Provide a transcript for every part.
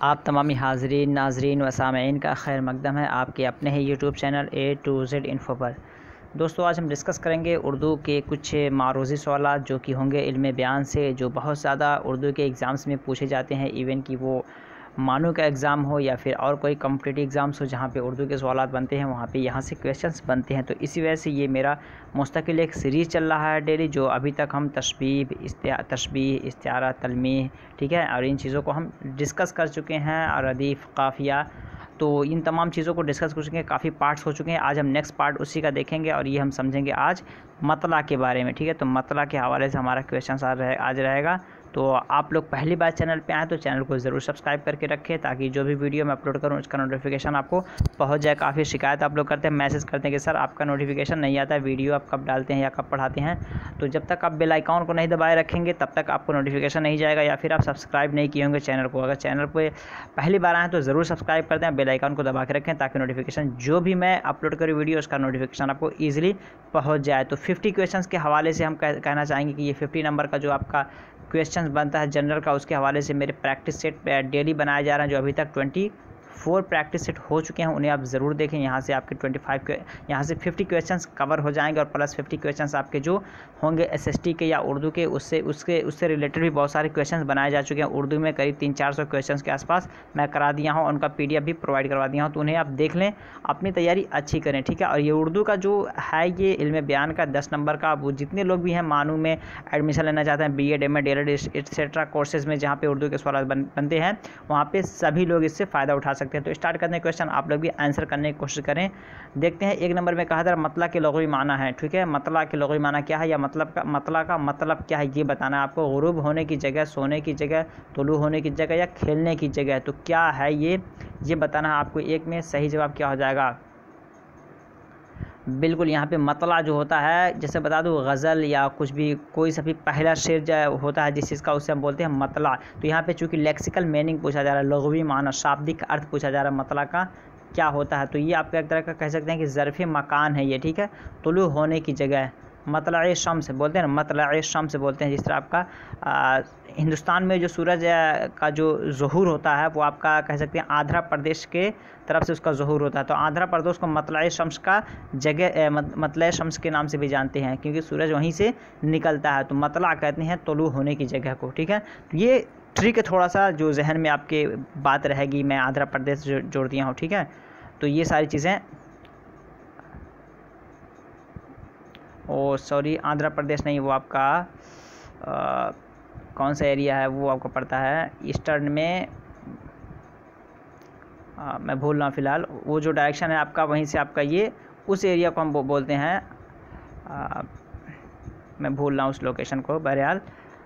आप तमामी हाज़रीन नाज़रीन व सामईन का खैर मकदम है आपके अपने ही YouTube channel A to Z info पर। दोस्तों, आज हम डिस्कस करेंगे उर्दू के कुछ मारूज़ी सवालात जो कि होंगे इल्म बयान से, जो बहुत ज़्यादा उर्दू के एग्ज़ाम्स में पूछे जाते हैं। इवन कि वो मानू का एग्ज़ाम हो या फिर और कोई कॉम्पिटिटिव एग्ज़ाम्स हो जहाँ पे उर्दू के सवालात बनते हैं, वहाँ पे यहाँ से क्वेश्चंस बनते हैं। तो इसी वजह से ये मेरा मुस्तकिल एक सीरीज़ चल रहा है डेली, जो अभी तक हम तशबीह, इस्तिआरा, तलमीह, ठीक है, और इन चीज़ों को हम डिस्कस कर चुके हैं। और रदीफ़, काफ़िया, तो इन तमाम चीज़ों को डिस्कस कर चुके हैं, काफ़ी पार्ट्स हो चुके हैं। आज हम नेक्स्ट पार्ट उसी का देखेंगे और ये हम समझेंगे आज मतला के बारे में, ठीक है। तो मतला के हवाले से हमारा क्वेश्चन आज रहेगा। तो आप लोग पहली बार चैनल पे आएँ तो चैनल को ज़रूर सब्सक्राइब करके रखें, ताकि जो भी वीडियो मैं अपलोड करूँ उसका नोटिफिकेशन आपको पहुंच जाए। काफ़ी शिकायत आप लोग करते हैं, मैसेज करते हैं कि सर आपका नोटिफिकेशन नहीं आता है, वीडियो आप कब डालते हैं या कब पढ़ाते हैं। तो जब तक आप बेल आइकॉन को नहीं दबाए रखेंगे तब तक आपको नोटिफिकेशन नहीं जाएगा, या फिर आप सब्सक्राइब नहीं किए होंगे चैनल को। अगर चैनल पर पहली बार आएँ तो ज़रूर सब्सक्राइब करते हैं, बेल आइकॉन को दबा के रखें, ताकि नोटिफिकेशन जो भी मैं अपलोड करूँ वीडियो उसका नोटिफिकेशन आपको ईजिली पहुँच जाए। तो 50 क्वेश्चन के हवाले से हम कहना चाहेंगे कि ये 50 नंबर का जो आपका क्वेश्चन बनता है जनरल का, उसके हवाले से मेरे प्रैक्टिस सेट डेली बनाए जा रहे हैं, जो अभी तक 24 प्रैक्टिस सेट हो चुके हैं। उन्हें आप ज़रूर देखें। यहाँ से आपके यहाँ से 50 क्वेश्चंस कवर हो जाएंगे, और प्लस 50 क्वेश्चंस आपके जो होंगे एसएसटी के या उर्दू के, उससे रिलेटेड भी बहुत सारे क्वेश्चंस बनाए जा चुके हैं। उर्दू में करीब 300-400 क्वेश्चंस के आसपास मैं करा दिया हूँ, उनका PDF भी प्रोवाइड करवा दिया हूँ। तो उन्हें आप देख लें, अपनी तैयारी अच्छी करें, ठीक है। और ये उर्दू का जो है, ये इल्म बयान का 10 नंबर का, वो जितने लोग भी हैं मानू में एडमिशन लेना चाहते हैं, BEd, MA, DLED etcetera courses में जहाँ पे उर्दू के सवाल बनते हैं, वहाँ पे सभी लोग इससे फ़ायदा उठा सकते हैं। तो स्टार्ट करने क्वेश्चन, आप लोग भी आंसर करने की कोशिश करें। देखते हैं, एक नंबर में कहा था मतला के लग़वी माना है, ठीक है। मतला के लग़वी माना क्या है, या मतला का मतलब क्या है, ये बताना है आपको। गुरूब होने की जगह, सोने की जगह, तुलू होने की जगह, या खेलने की जगह, तो क्या है ये बताना है आपको। एक में सही जवाब क्या हो जाएगा। बिल्कुल, यहाँ पे मतला जो होता है, जैसे बता दूँ गज़ल या कुछ भी, कोई सा भी पहला शेर जो होता है जिस चीज़ का, उससे हम बोलते हैं मतला। तो यहाँ पे चूँकि लेक्सिकल मीनिंग पूछा जा रहा है, लग़वी माना, शाब्दिक अर्थ पूछा जा रहा है मतला का क्या होता है, तो ये आप एक तरह का कह सकते हैं कि ज़र्फ़ मकान है ये, ठीक है। तुलू होने की जगह, मतला शम्स बोलते हैं ना, मतला शम्स बोलते हैं। जिस तरह आपका हिंदुस्तान में जो सूरज का जो ज़ुहूर होता है, वो आपका कह सकते हैं आंध्र प्रदेश के तरफ से उसका ज़ुहूर होता है। तो आंध्र प्रदेश को मतला शम्स का जगह, मतला शम्स के नाम से भी जानते हैं, क्योंकि सूरज वहीं से निकलता है। तो मतला कहते हैं तुलू होने की जगह को, ठीक है। तो ये ट्रिक है, थोड़ा सा जो जहन में आपके बात रहेगी, मैं आंध्र प्रदेश जोड़ दिया हूँ, ठीक है। तो ये सारी चीज़ें, सॉरी, आंध्र प्रदेश नहीं, वो आपका कौन सा एरिया है, वो आपको पड़ता है ईस्टर्न में, मैं भूल रहा हूँ फ़िलहाल। वो जो डायरेक्शन है आपका, वहीं से आपका ये उस एरिया को हम बोलते हैं, मैं भूल रहा हूँ उस लोकेशन को। बहरहाल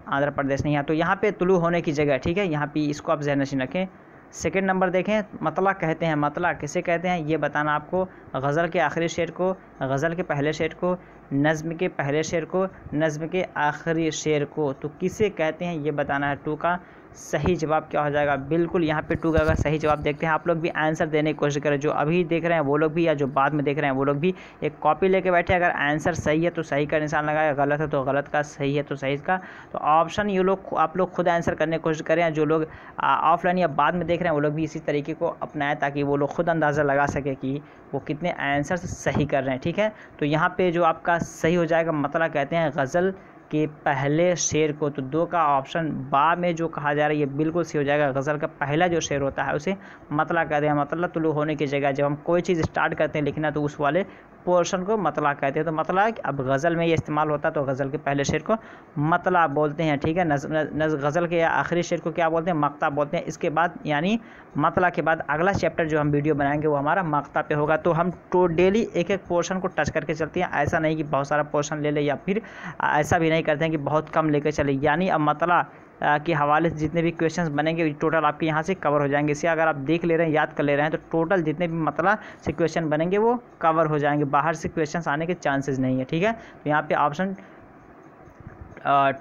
आंध्र प्रदेश नहीं है। तो यहाँ पे तुलू होने की जगह, ठीक है, यहाँ पे इसको आप ज़हन नशीन रखें। सेकेंड नंबर देखें, मतला कहते हैं, मतला किसे कहते हैं ये बताना आपको। गज़ल के आखिरी शेर को, गज़ल के पहले शेर को, नज़्म के पहले शेर को, नज़्म के आखिरी शेर को, तो किसे कहते हैं ये बताना है। 2 का सही जवाब क्या हो जाएगा। बिल्कुल, यहाँ पे 2 का अगर सही जवाब देखते हैं, आप लोग भी आंसर देने की कोशिश करें। जो अभी देख रहे हैं वो लोग भी, या जो बाद में देख रहे हैं वो लोग भी, एक कॉपी लेके बैठे। अगर आंसर सही है तो सही का निशान लगाए, गलत है तो गलत का, सही है तो सही का। तो ऑप्शन ये लोग, आप लोग खुद आंसर करने की कोशिश करें। जो लोग ऑफलाइन या बाद में देख रहे हैं वो लोग भी इसी तरीके को अपनाएं, ताकि वो लोग खुद अंदाज़ा लगा सके कि वो कितने आंसर सही कर रहे हैं, ठीक है। तो यहाँ पे जो आपका सही हो जाएगा, मतला कहते हैं गज़ल के पहले शेर को। तो 2 का ऑप्शन बा में जो कहा जा रहा है ये बिल्कुल सही हो जाएगा। गज़ल का पहला जो शेर होता है उसे मतला कहते हैं। मतलब तुलू होने की जगह, जब हम कोई चीज़ स्टार्ट करते हैं लिखना, तो उस वाले पोर्शन को मतला कहते हैं। तो मतला अब गज़ल में ये इस्तेमाल होता है, तो गज़ल के पहले शेर को मतला बोलते हैं, ठीक है। गज़ल के आखिरी शेर को क्या बोलते हैं, मक्ता बोलते हैं। इसके बाद यानी मतला के बाद अगला चैप्टर जो हम वीडियो बनाएंगे वो हमारा मक्ता पे होगा। तो हम डेली एक पोर्शन को टच करके चलते हैं। ऐसा नहीं कि बहुत सारा पोर्शन ले ले, या फिर ऐसा भी नहीं करते हैं कि बहुत कम लेकर चले। यानी अब मतला के हवाले से जितने भी क्वेश्चंस बनेंगे टोटल आपके यहाँ से कवर हो जाएंगे। इसे अगर आप देख ले रहे हैं, याद कर ले रहे हैं, तो टोटल जितने भी मतला से क्वेश्चन बनेंगे वो कवर हो जाएंगे। बाहर से क्वेश्चंस आने के चांसेस नहीं है, ठीक है। तो यहाँ पे ऑप्शन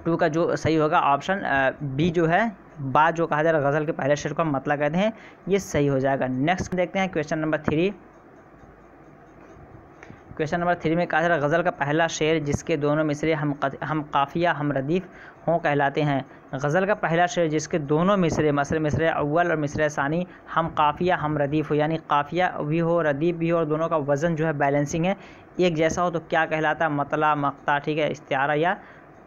2 का जो सही होगा, ऑप्शन बी जो है, बा जो कहा जा रहा है गज़ल के पहले शेर को हम मतला कहते हैं, ये सही हो जाएगा। नेक्स्ट देखते हैं क्वेश्चन नंबर 3। क्वेश्चन नंबर 3 में कहा जा रहा है गज़ल का पहला शेर जिसके दोनों मिसरे हम काफ़िया हम रदीफ़ हों कहलाते हैं। गज़ल का पहला शेर जिसके दोनों मिसरे मिसरे अव्वल और मिसरे सानी हम काफ़िया हम रदीफ़ हो, यानी काफ़िया भी हो रदीफ़ भी हो और दोनों का वज़न जो है बैलेंसिंग है, एक जैसा हो, तो क्या कहलाता है? मतला, मक्ता, ठीक है, इस्तिआरा या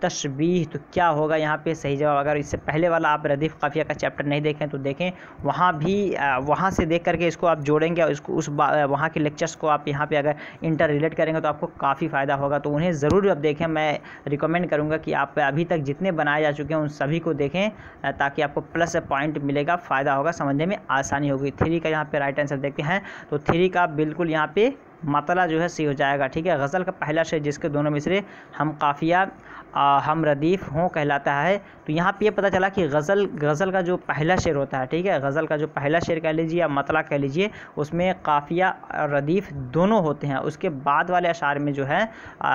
तशबीह। तो क्या होगा यहाँ पे सही जवाब? अगर इससे पहले वाला आप रदीफ़ काफ़िया का चैप्टर नहीं देखें तो देखें, वहाँ भी वहाँ से देख करके इसको आप जोड़ेंगे और इसको वहाँ के लेक्चर्स को आप यहाँ पे अगर इंटर रिलेट करेंगे तो आपको काफ़ी फ़ायदा होगा। तो उन्हें ज़रूर आप देखें। मैं रिकमेंड करूँगा कि आप अभी तक जितने बनाए जा चुके हैं उन सभी को देखें, ताकि आपको प्लस पॉइंट मिलेगा, फ़ायदा होगा, समझने में आसानी होगी। 3 का यहाँ पर राइट आंसर देखते हैं। तो 3 का बिल्कुल यहाँ पर मतला जो है सही हो जाएगा, ठीक है। गज़ल का पहला शेर जिसके दोनों मिसरे हम काफ़िया हम रदीफ़ हों कहलाता है। तो यहाँ पे ये पता चला कि गज़ल का जो पहला शेर होता है, ठीक है, गज़ल का जो पहला शेर कह लीजिए या मतला कह लीजिए, उसमें काफ़िया और रदीफ़ दोनों होते हैं। उसके बाद वाले अशार में जो है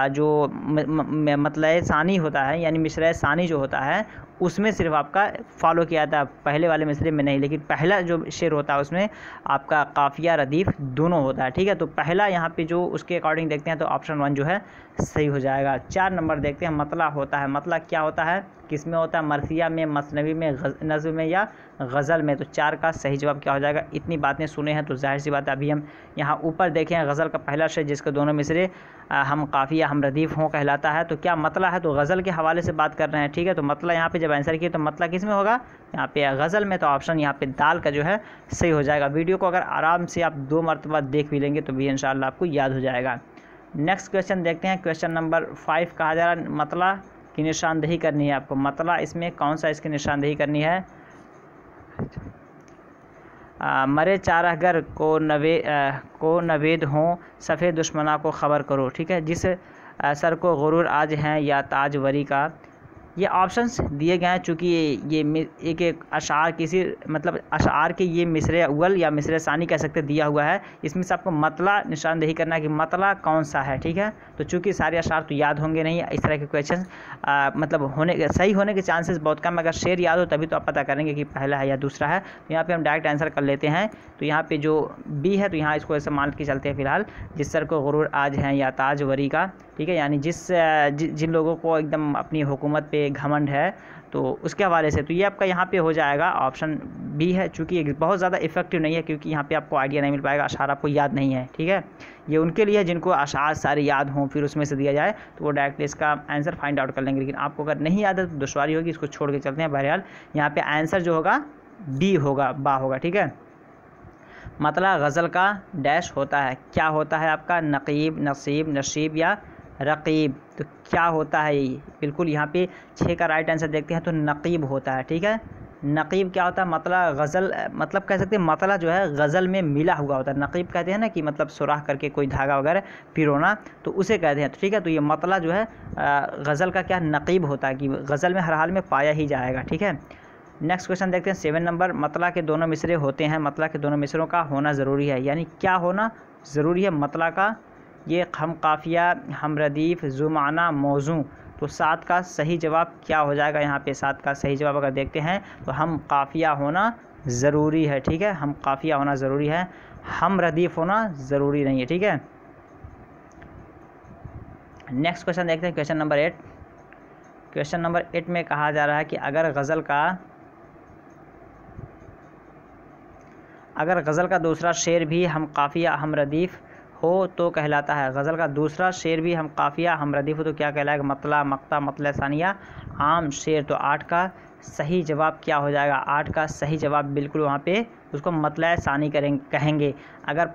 जो मतला सानी होता है, यानी मिसरा सानी जो होता है, उसमें सिर्फ आपका फॉलो किया था, पहले वाले मिसरे में नहीं। लेकिन पहला जो शेर होता है उसमें आपका काफ़िया रदीफ़ दोनों होता है, ठीक है। तो पहला यहाँ पे जो उसके अकॉर्डिंग देखते हैं तो ऑप्शन 1 जो है सही हो जाएगा। 4 नंबर देखते हैं। मतला होता है, मतला क्या होता है, किस में होता है? मरसिया में, मसनवी में, नज़्म में या गज़ल में। तो 4 का सही जवाब क्या हो जाएगा? इतनी बातें सुने हैं तो जाहिर सी बात है। अभी हम यहाँ ऊपर देखें, गज़ल का पहला शेर जिसके दोनों मिसरे हम काफ़िया हम रदीफ़ हों कहलाता है। तो क्या मतला है? तो गज़ल के हवाले से बात कर रहे हैं, ठीक है। तो मतला यहाँ पे जब आंसर किए तो मतला किस में होगा? यहाँ पे गज़ल में। तो ऑप्शन यहाँ पे दाल का जो है सही हो जाएगा। वीडियो को अगर आराम से आप 2 मरतबा देख भी लेंगे तो भी इंशाअल्लाह आपको याद हो जाएगा। नेक्स्ट क्वेश्चन देखते हैं। क्वेश्चन नंबर 5 कहा जा रहा है मतला की निशानदेही करनी है आपको। मतला इसमें कौन सा इसकी निशानदेही करनी है? मरे चारागर को नवेद हों, सफ़ेद दुश्मना को ख़बर करो, ठीक है। जिस सर को गुरूर आज हैं या ताजवरी का। ये ऑप्शंस दिए गए हैं चूँकि ये एक अशार किसी मतलब अशार के ये मिसरे अव्वल या मिसरे सानी कह सकते दिया हुआ है। इसमें से आपको मतला निशानदेही करना है कि मतला कौन सा है, ठीक है। तो चूँकि सारे अशार तो याद होंगे नहीं, इस तरह के क्वेश्चन मतलब सही होने के चांसेस बहुत कम। अगर शेर याद हो तभी तो आप पता करेंगे कि पहला है या दूसरा है। तो यहाँ पर हम डायरेक्ट आंसर कर लेते हैं। तो यहाँ पर जो बी है, तो यहाँ इसको ऐसे मान के चलते हैं फ़िलहाल, जिस सर को गुरूर आज हैं या ताजवरी का, ठीक है। यानी जिन लोगों को एकदम अपनी हुकूमत पे घमंड है, तो उसके हवाले से। तो ये आपका यहाँ पे हो जाएगा ऑप्शन बी है, चूँकि ये बहुत ज़्यादा इफेक्टिव नहीं है क्योंकि यहाँ पे आपको आइडिया नहीं मिल पाएगा, अशार आपको याद नहीं है, ठीक है। ये उनके लिए जिनको अशार सारे याद हों फिर उसमें से दिया जाए तो वो डायरेक्टली इसका आंसर फाइंड आउट कर लेंगे। लेकिन आपको अगर नहीं याद है तो दुश्वारी होगी, इसको छोड़ के चलते हैं। बहरहाल यहाँ पर आंसर जो होगा बी होगा, बा होगा, ठीक है। मतला गज़ल का डैश होता है, क्या होता है आपका? नकीब, नसीब, नशीब या रकीब। तो क्या होता है ये? बिल्कुल यहाँ पे 6 का राइट आंसर देखते हैं तो नकीब होता है, ठीक है। नकीब क्या होता है? मतला गज़ल मतलब कह सकते हैं मतला जो है गज़ल में मिला हुआ होता है। नकीब कहते हैं ना कि मतलब सुराख करके कोई धागा वगैरह पिरोना, तो उसे कहते हैं, ठीक है। तो ये मतला जो है गज़ल का क्या नकीब होता है कि गज़ल में हर हाल में पाया ही जाएगा, ठीक है। नेक्स्ट क्वेश्चन देखते हैं 7 नंबर। मतला के दोनों मिसरे होते हैं, मतला के दोनों मिसरों का होना ज़रूरी है, यानी क्या होना ज़रूरी है मतला का? ये हम काफ़िया हम रदीफ़ ज़ुमाना मौजू। तो 7 का सही जवाब क्या हो जाएगा? यहाँ पे 7 का सही जवाब अगर देखते हैं तो हम काफ़िया होना ज़रूरी है, ठीक है। हम काफ़िया होना ज़रूरी है, हम रदीफ़ होना ज़रूरी नहीं है, ठीक है। नेक्स्ट क्वेश्चन देखते हैं। Question number 8। क्वेश्चन नंबर 8 में कहा जा रहा है कि अगर गज़ल का दूसरा शेर भी हम काफ़िया हम रदीफ़ हो तो कहलाता है। गज़ल का दूसरा शेर भी हम काफ़िया हम रदीफ़ हो तो क्या कहलाएगा? मतला, मक्ता, मतला सानिया, आम शेर। तो 8 का सही जवाब क्या हो जाएगा? 8 का सही जवाब बिल्कुल वहाँ पे उसको मतला सानी कहेंगे। अगर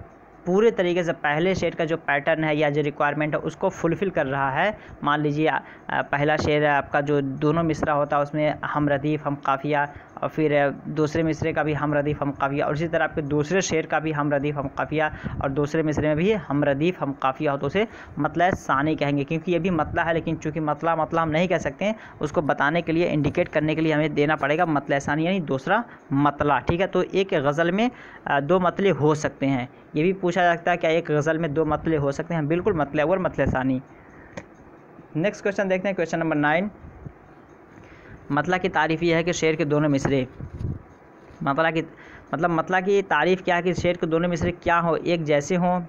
पूरे तरीके से पहले शेर का जो पैटर्न है या जो रिक्वायरमेंट है उसको फुलफ़िल कर रहा है। मान लीजिए पहला शेर आपका जो दोनों मिसरा होता है उसमें हम रदीफ़ हम काफ़िया, और फिर दूसरे मिसरे का भी हम रदीफ़ हम काफ़िया, और इसी तरह आपके दूसरे शेर का भी हम रदीफ़ हम काफ़िया, और दूसरे मिसरे में भी हम रदीफ़ हम काफ़िया हो तो उसे मतला सानी कहेंगे। क्योंकि ये भी मतला है, लेकिन चूँकि मतला हम नहीं कह सकते हैं, उसको बताने के लिए इंडिकेट करने के लिए हमें देना पड़ेगा मतला सानी यानी दूसरा मतला, ठीक है। तो एक गज़ल में 2 मतले हो सकते हैं। ये भी पूछा जाता है क्या एक गज़ल में 2 मतले हो सकते हैं? बिल्कुल, मतला अव्वल मतला सानी। नेक्स्ट क्वेश्चन देखते हैं। Question number 9। मतला की तारीफ़ ये है कि शेर के दोनों मिसरे, मतला की तारीफ़ क्या है कि शेर के दोनों मिसरे क्या हो? एक जैसे हों,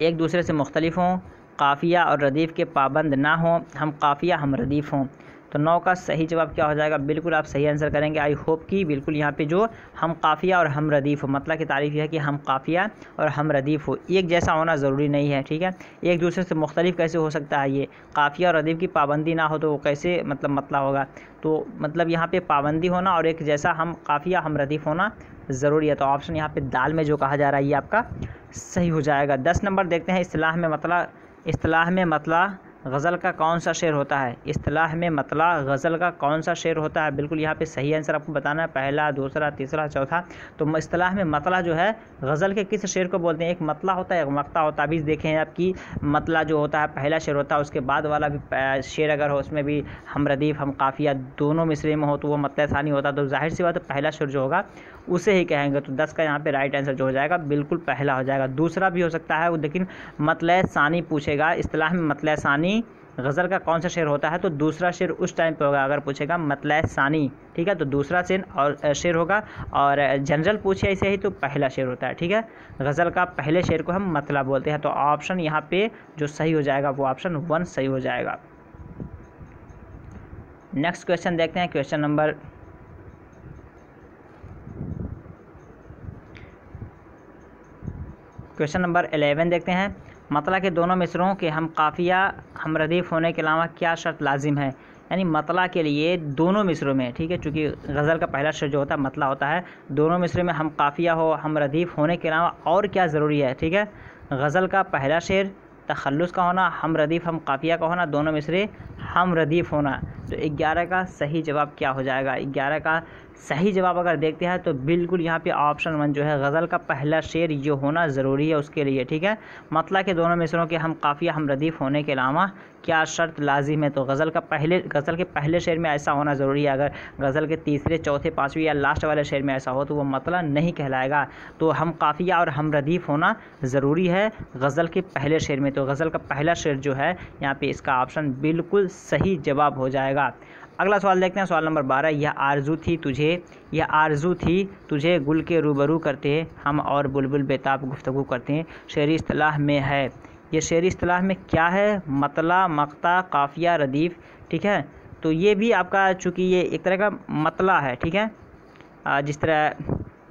एक दूसरे से मुख्तलिफ हों, काफ़िया और रदीफ़ के पाबंद ना हों, हम काफ़िया हम रदीफ़ हों। तो 9 का सही जवाब क्या हो जाएगा? बिल्कुल आप सही आंसर करेंगे। आई होप कि बिल्कुल यहाँ पे जो हम काफ़िया और हम रदीफ़ हो, मतलब की तारीफ़ यह है कि हम काफ़िया और हम रदीफ़ हो, एक जैसा होना ज़रूरी नहीं है, ठीक है। एक दूसरे से मुख्तलिफ कैसे हो सकता है? ये काफ़िया और रदीफ़ की पाबंदी ना हो तो वो कैसे मतलब होगा? तो मतलब यहाँ पे पाबंदी होना और एक जैसा हम काफ़िया हम रदीफ़ होना ज़रूरी है। तो ऑप्शन यहाँ पे दाल में जो कहा जा रहा है ये आपका सही हो जाएगा। 10 नंबर देखते हैं, इस्तिलाह में मतला गज़ल का कौन सा शेर होता है? इस्तिलाह में मतला गज़ल का कौन सा शेर होता है? बिल्कुल यहाँ पे सही आंसर आपको बताना है, पहला, दूसरा, तीसरा, चौथा। तो इस्तिलाह में मतला जो है गज़ल के किस शेर को बोलते हैं? एक मतला होता है, एक मक्ता होता है। अभी देखें आपकी मतला जो होता है पहला शेर होता है, उसके बाद वाला भी शेर अगर हो उसमें भी हम रदीफ़ हम काफ़िया दोनों मिसरे में हो तो वो मतला सानी होता है। तो जाहिर सी बात है पहला शेर जो होगा उसे ही कहेंगे। तो 10 का यहाँ पे राइट आंसर जो हो जाएगा बिल्कुल पहला हो जाएगा। दूसरा भी हो सकता है लेकिन मतला सानी पूछेगा। इस्तिलाह में मतला सानी गज़ल का कौन सा शेर होता है? तो दूसरा शेर उस टाइम पे होगा अगर पूछेगा मतला सानी, ठीक है। तो दूसरा शेर होगा और जनरल पूछे ऐसे ही तो पहला शेर होता है, ठीक है। गज़ल का पहले शेर को हम मतला बोलते हैं। तो ऑप्शन यहाँ पे जो सही हो जाएगा वो ऑप्शन 1 सही हो जाएगा। नेक्स्ट क्वेश्चन देखते हैं, क्वेश्चन नंबर 11 देखते हैं। मतला के दोनों मिसरों के हम काफ़िया हम रदीफ़ होने के अलावा क्या शर्त लाजिम है? यानी मतला के लिए दोनों मिसरों में, ठीक है, चूँकि गज़ल का पहला शेर जो होता है मतला होता है, दोनों मिसरे में हम काफ़िया हो हम रदीफ़ होने के अलावा और क्या ज़रूरी है? ठीक है, गज़ल का पहला शेर तखल्लुस का होना, हम रदीफ़ हम काफ़िया का होना, दोनों मिसरे हम रदीफ़ होना। तो 11 का सही जवाब क्या हो जाएगा? 11 का सही जवाब अगर देखते हैं तो बिल्कुल यहाँ पे ऑप्शन 1 जो है गज़ल का पहला शेर ये होना ज़रूरी है उसके लिए, ठीक है। मतला के दोनों मिसरों के हम काफ़िया हम रदीफ़ होने के अलावा क्या शर्त लाजिम है? तो गज़ल के पहले शेर में ऐसा होना ज़रूरी है। अगर गज़ल के तीसरे, चौथे, पाँचवें या लास्ट वाले शेर में ऐसा हो तो वो मतला नहीं कहलाएगा। तो हम काफ़िया और हम रदीफ़ होना ज़रूरी है गज़ल के पहले शेर में। तो गज़ल का पहला शेर जो है यहाँ पे इसका ऑप्शन बिल्कुल सही जवाब हो जाएगा। अगला सवाल देखते हैं, सवाल नंबर 12। यह आरज़ू थी तुझे गुल के रूबरू करते हम और बुलबुल बेताब गुफ्तगू करते हैं, शेरी इस्तिलाह में है। ये शेरी इस्तिलाह में क्या है? मतला, मक्ता, काफ़िया, रदीफ़, ठीक है। तो ये भी आपका चूँकि ये एक तरह का मतला है, ठीक है, जिस तरह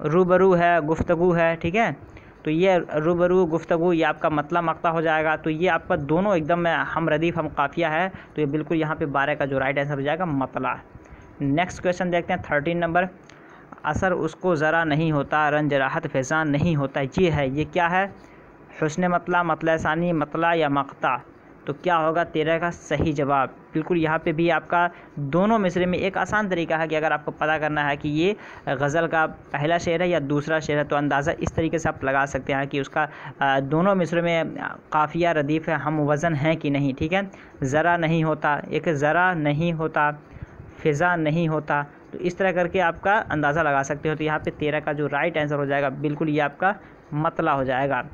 रूबरू है, गुफ्तगू है, ठीक है। तो ये रूबरू गुफ्तगू ये आपका मतला मक्ता हो जाएगा। तो ये आपका दोनों एकदम हम रदीफ़ हम काफ़िया है। तो ये बिल्कुल यहाँ पे 12 का जो राइट आंसर हो जाएगा मतला। नेक्स्ट क्वेश्चन देखते हैं, 13 नंबर। असर उसको ज़रा नहीं होता, रंज राहत फैज़ान नहीं होता, ये है, ये क्या है? हुस्न मतला, मतला सानी, मतला या मक्ता। तो क्या होगा 13 का सही जवाब? बिल्कुल यहाँ पे भी आपका दोनों मिसरे में एक आसान तरीका है कि अगर आपको पता करना है कि ये गज़ल का पहला शेर है या दूसरा शेर है तो अंदाज़ा इस तरीके से आप लगा सकते हैं कि उसका दोनों मिसरे में काफ़िया रदीफ़ है हम वज़न हैं कि नहीं, ठीक है। ज़रा नहीं होता, एक ज़रा नहीं होता, फ़िज़ा नहीं होता, तो इस तरह करके आपका अंदाज़ा लगा सकते हो। तो यहाँ पे 13 का जो राइट आंसर हो जाएगा बिल्कुल ये आपका मतला हो जाएगा।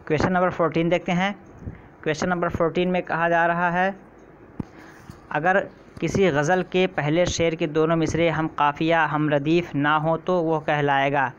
क्वेश्चन नंबर 14 देखते हैं। क्वेश्चन नंबर 14 में कहा जा रहा है, अगर किसी गज़ल के पहले शेर के दोनों मिसरे हम काफ़िया हम रदीफ़ ना हो तो वो कहलाएगा।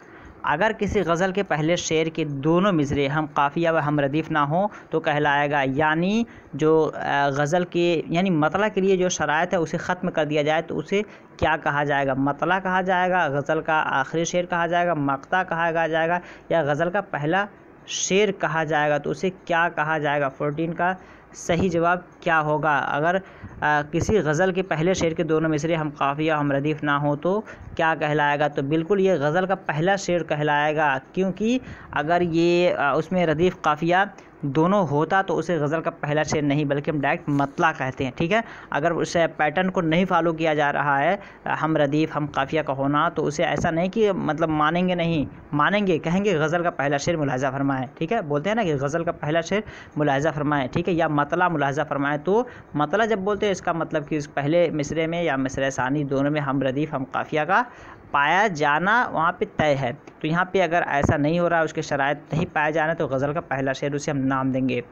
अगर किसी गज़ल के पहले शेर के दोनों मिसरे हम काफ़िया व हम रदीफ़ ना हो तो कहलाएगा। यानी जो गज़ल के यानी मतला के लिए जो शराइत है उसे ख़त्म कर दिया जाए तो उसे क्या कहा जाएगा? मतला कहा जाएगा, गज़ल का आखिरी शेर कहा जाएगा, मक्ता कहा जाएगा या गज़ल का पहला शेर कहा जाएगा? तो उसे क्या कहा जाएगा? 14 का सही जवाब क्या होगा? अगर किसी गज़ल के पहले शेर के दोनों मिसरे हम काफ़िया हम रदीफ़ ना हो तो क्या कहलाएगा? तो बिल्कुल ये गज़ल का पहला शेर कहलाएगा, क्योंकि अगर ये उसमें रदीफ़ काफ़िया दोनों होता तो उसे गज़ल का पहला शेर नहीं बल्कि हम डायरेक्ट मतला कहते हैं, ठीक है। अगर उस पैटर्न को नहीं फॉलो किया जा रहा है हम रदीफ़ हम काफ़िया का होना तो उसे ऐसा नहीं कि मतलब मानेंगे, नहीं मानेंगे, कहेंगे गज़ल का पहला शेर मुलाहिज़ा फरमाएँ, ठीक है। बोलते हैं ना कि गज़ल का पहला शेर मुलाहिज़ा फरमाएँ, ठीक है, या मतला मुलाहिज़ा फरमाएँ। तो मतला जब बोलते हैं इसका मतलब कि उस पहले मिसरे में या मिसरे सानी दोनों में हम रदीफ़ हम काफ़िया का पाया जाना वहाँ पे तय है। तो यहाँ पे अगर ऐसा नहीं हो रहा है, उसके शराइत नहीं पाया जाना तो गज़ल का पहला शेर उसे हम नाम देंगे।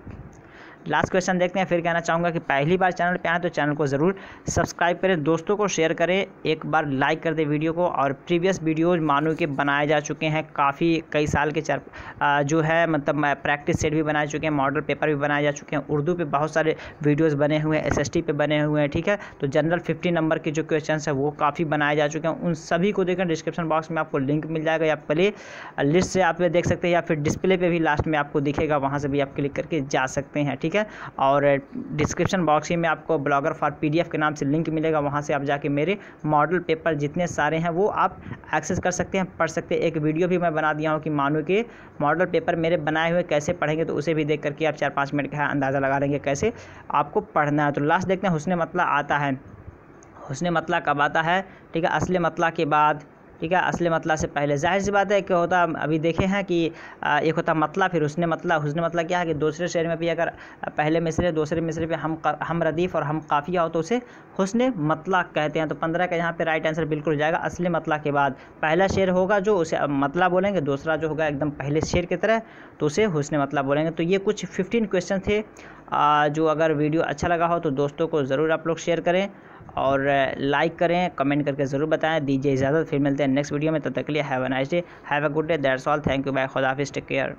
लास्ट क्वेश्चन देखते हैं, फिर कहना चाहूँगा कि पहली बार चैनल पे आए तो चैनल को ज़रूर सब्सक्राइब करें, दोस्तों को शेयर करें, एक बार लाइक कर दें वीडियो को। और प्रीवियस वीडियोज़ मानो के बनाए जा चुके हैं काफ़ी, कई साल के जो है मतलब प्रैक्टिस सेट भी बनाए चुके हैं, मॉडल पेपर भी बनाए जा चुके हैं, उर्दू पे बहुत सारे वीडियोज़ बने हुए हैं, SST पे बने हुए हैं, ठीक है। तो जनरल 50 नंबर के जो क्वेश्चन है वो काफ़ी बनाए जा चुके हैं, उन सभी को देखें। डिस्क्रिप्शन बॉक्स में आपको लिंक मिल जाएगा, या प्ले लिस्ट से आप देख सकते हैं, या फिर डिस्प्ले पे भी लास्ट में आपको दिखेगा, वहाँ से भी आप क्लिक करके जा सकते हैं, ठीक है। और डिस्क्रिप्शन बॉक्स ही में आपको ब्लॉगर फॉर PDF के नाम से लिंक मिलेगा, वहाँ से आप जाके मेरे मॉडल पेपर जितने सारे हैं वो आप एक्सेस कर सकते हैं, पढ़ सकते हैं। एक वीडियो भी मैं बना दिया हूँ कि मानो के मॉडल पेपर मेरे बनाए हुए कैसे पढ़ेंगे, तो उसे भी देख करके आप 4-5 मिनट का अंदाज़ा लगा लेंगे कैसे आपको पढ़ना है। तो लास्ट देखते हैं, हुस्न मतला आता है। हुस्न मतला कब आता है, ठीक है, असले मतला के बाद, ठीक है, असले मतला से पहले। जाहिर सी बात है कि होता, अभी देखे हैं कि एक होता मतला, फिर हुस्न मतला। हुस्न मतला क्या है कि दूसरे शेर में भी अगर पहले मिसरे दूसरे मिसरे पे हम रदीफ़ और हम काफ़िया हो तो उसे हुस्न मतला कहते हैं। तो 15 का यहाँ पे राइट आंसर बिल्कुल हो जाएगा। असले मतला के बाद पहला शेर होगा जो उसे मतला बोलेंगे, दूसरा जो होगा एकदम पहले शेर की तरह तो उसे हुस्न मतला बोलेंगे। तो ये कुछ 15 क्वेश्चन थे। जो अगर वीडियो अच्छा लगा हो तो दोस्तों को ज़रूर आप लोग शेयर करें और लाइक करें, कमेंट करके ज़रूर बताएं। दीजिए इजाज़त, फिर मिलते हैं नेक्स्ट वीडियो में, तब तक के लिए have a nice day, have a good day, that's all, thank you, bye, खुदा हाफिज़, टेक केयर।